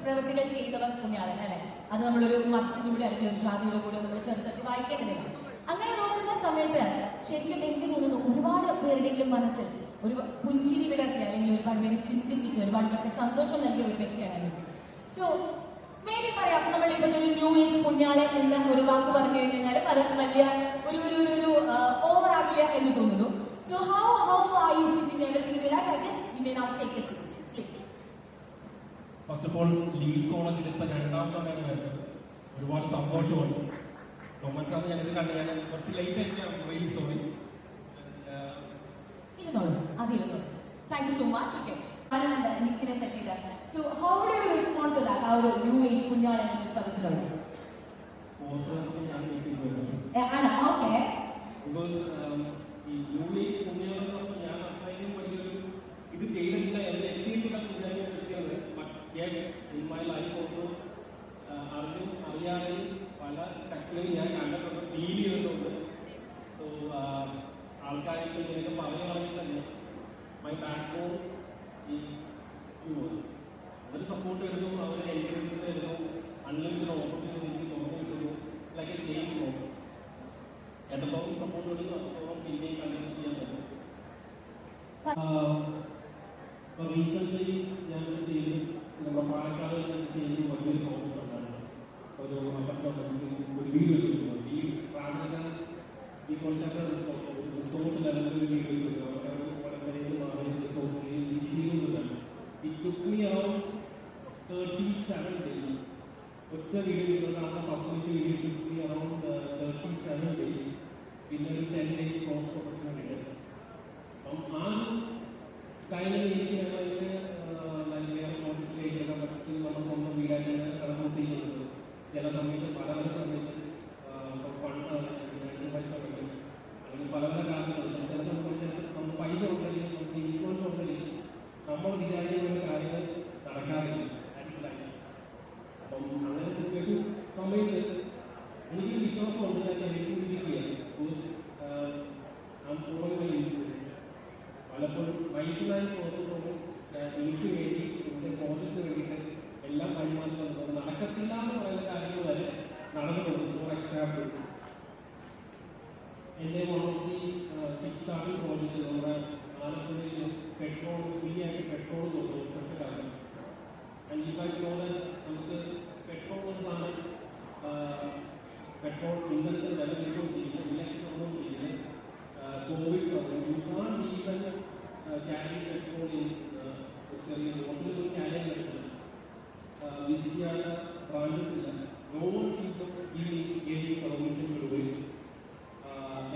പ്രവൃത്തികൾ ചെയ്തവർ പുണ്യാളൻ അല്ലെ. അത് നമ്മളൊരു മതത്തിന്റെ കൂടെ അല്ലെങ്കിൽ ഒരു ജാതിയുടെ കൂടെ നമ്മൾ ചേർത്തിട്ട് വായിക്കേണ്ടതില്ല. അങ്ങനെ നോക്കുന്ന സമയത്ത് ശരിക്കും എനിക്ക് തോന്നുന്നു ഒരുപാട് പേരുടെയും മനസ്സിൽ ഒരു പുഞ്ചിരി വിടർത്തി അല്ലെങ്കിൽ ഒരുപാട് പേരെ ചിന്തിപ്പിച്ച് ഒരുപാട് പേർക്ക് സന്തോഷം നൽകിയ ഒരു വ്യക്തിയാണ്. സോ മേബി പറയാം, നമ്മളിപ്പോ ഒരു ന്യൂ ഏജ് പുണ്യാളൻ എന്ന ഒരു വാക്ക് പറഞ്ഞു കഴിഞ്ഞാൽ പലർക്കും വലിയ ഒരു ഓവർ ആകില്ല എന്ന് തോന്നുന്നു. So how are you fitting everything in your life? I guess you may not take it seriously. Please. First of all lead കോളേജിൽ ഇപ്പൊ രണ്ടാം തവണയാണ് വരുന്നത്. ഒരുപാട് സന്തോഷമുണ്ട്. തോമസ് ഞാനിത് കണ്ടു, ഞാൻ കുറച്ച് ലേറ്റ് ആയിട്ടാണ്, very sorry. Thank you so much. Okay. നിക്കിനെ പറ്റിയിട്ട്. So how do you respond to that? ആ ഒരു ന്യൂ ഏജ് പുണ്യാളൻ എന്ന പദത്തിലുള്ള ആണ്. ഓക്കെ. ബിക്കോസ് ഈ ന്യൂ ഏജ് പുണ്യാളൻ ഞാൻ അത്രയും വലിയൊരു ഇത് ചെയ്തിട്ടില്ല എന്ന് എത്തിയിട്ടുള്ള വിചാരിക്കുന്നത്. But yes, in my life also അറിയാതെ പല കട്ടിലും ഞാൻ കണ്ടിട്ടുണ്ട്, ഫീൽ ചെയ്തിട്ടുണ്ട്. സോ ആൾക്കാർക്ക് ഇങ്ങനെയൊക്കെ പറയുകയാണെങ്കിൽ തന്നെ my backbone is yours. അവർ സപ്പോർട്ട് വരുന്നു, അവരെ എൻകറേജ്മെന്റ് വരുന്നു, അൺലിമിറ്റഡ് ഓപ്പർച്യൂണിറ്റി എനിക്ക് തുറന്നിരിക്കുന്നു. Like a chain process. എത്രത്തോളം സപ്പോർട്ട് വരുന്നു അത്രത്തോളം പിന്നെയും കണ്ടിന്യൂ ചെയ്യാൻ പറ്റും. ഇപ്പോൾ റീസെൻ്റ്ലി ഞാൻ ചെയ്ത് നമ്മുടെ പാലക്കാട് ചെയ്ത് വലിയൊരു പ്രോജക്റ്റ് ഉണ്ടായിരുന്നു. ഒരു ഒരു വീഡിയോ ചെയ്തിട്ടുണ്ട്. ഈ പ്രാഥമിക ഈ കൊൽക്കത്ത റിസോർട്ട് ലെവലിൽ ഒരു വീഡിയോ ചെയ്തിട്ടുണ്ട്. അവർക്ക് മാറി റിസോർട്ടിൽ ചെയ്യുന്നുണ്ട്. It took me around 37 days. ഒറ്റ വീഡിയോ ചെയ്തതാണ് public video. took me around 37 days. പിന്നെ ഒരു 10 days പോസ്റ്റ് പ്രൊഡക്ഷൻ ഉണ്ട്. അപ്പം ആ ടൈമിൽ എനിക്ക് ഞങ്ങൾക്ക് വേറെ നോട്ടിലേക്ക് ഫസ്റ്റ് നമ്മൾ സ്വന്തം വീടായിട്ട് കടന്നു ചെയ്യുന്നത്. ചില സമയത്ത് പല സമയത്ത് ഫണ്ട് പൈസ ഉണ്ടെങ്കിൽ അല്ലെങ്കിൽ പല കാരണങ്ങൾ ചില സമയത്ത് നമുക്ക് പൈസ ഉണ്ടെങ്കിൽ നമുക്ക് ഇൻഫ്ലുവൻസ് ഉണ്ടെങ്കിൽ നമ്മൾ വിചാരിക്കുന്ന കാര്യങ്ങൾ നടക്കാറില്ല. അപ്പം അങ്ങനെ സിറ്റുവേഷൻ സമയത്ത് എനിക്ക് വിശ്വാസമുണ്ട് ഞാൻ എഡിറ്റിംഗ് ചെയ്യാം. ബിക്കോസ് പലപ്പോഴും 99% എനിക്ക് വേണ്ടി എൻ്റെ പ്രോജക്റ്റിന് വേണ്ടിയിട്ട് എല്ലാം കഴിയുന്നത് നടക്കത്തില്ല എന്ന് പറയുന്ന കാര്യങ്ങൾ വരെ നടന്നിട്ടുണ്ട്. ഫോർ എക്സാമ്പിൾ, എൻ്റെ മോണോട്ടി കിക്ക് സ്റ്റാർട്ടിംഗ് പ്രോജക്റ്റ് നമ്മുടെ ആലപ്പുഴയിൽ പെട്രോൾ ഫ്രീ ആയിട്ട് പെട്രോൾ കൊടുക്കും കൃഷിക്കാരൻ. ആൻഡ് ഈ ഗൈസ് നമുക്ക് പെട്രോൾ എന്ന് പറഞ്ഞാൽ പെട്രോൾ ഇന്നത്തെ വില കിട്ടുകൊണ്ടിരിക്കുന്നത് ഇലക്ഷൻ വന്നുകൊണ്ടിരിക്കുന്നത് കോവിഡ് സമയം യു കാൺ ഈവൻ ക്യാരി പെട്രോൾ ചെറിയ ബോട്ടിൽ ക്യാരി ചെയ്യാൻ പറ്റില്ല. വിസിറ്റ് ചെയ്യാനുള്ള ബ്രാഞ്ചസ് ഇല്ല. നോ വൺ ഈ പെർമിഷൻ കൊടുക്കുകയും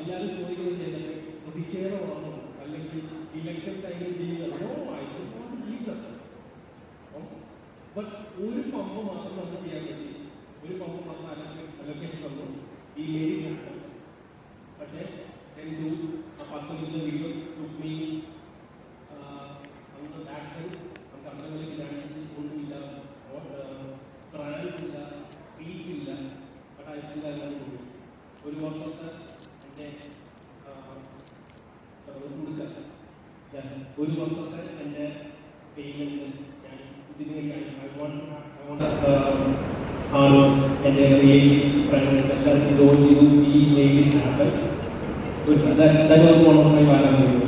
എല്ലാവരും ചോദിക്കുന്നത് ചെയ്തിട്ട് പ്രതിഷേധമാണോ അല്ലെങ്കിൽ ഇലക്ഷൻ ടൈമിൽ ചെയ്യുന്നത്. No, I just want to leave that. But ഒരു പമ്പ് മാത്രം നമുക്ക് ചെയ്യാൻ പറ്റി. ഒരു പമ്പ് മാത്രം അലൊക്കേഷൻ തന്നു ഈ ലേഡി നടത്തും. പക്ഷേ ആ 10 മിനിറ്റ് വീഡിയോസ് ടൂക്ക് നമുക്ക് ബാക്ക് നമുക്ക് അന്തങ്ങളിൽ ഫിനാൻഷ്യലി ഒന്നുമില്ല, ട്രാൻസ് ഇല്ല, ഫീസ് ഇല്ല. ബട്ട് ഐ സ്റ്റിൽ എല്ലാം കൊടുക്കും. ഒരു വർഷത്തെ എൻ്റെ ഒരു വർഷത്തെ എൻ്റെ പേയ്മെൻറ്റ് ഞാൻ ഇതിന് വേണ്ടിയാണ് എൻ്റെ റിലേറ്റീവ്സ് ഫ്രണ്ട്സ് എല്ലാവർക്കും ജോയിൻ ചെയ്തു. ഈ make it happen. That was one of my values.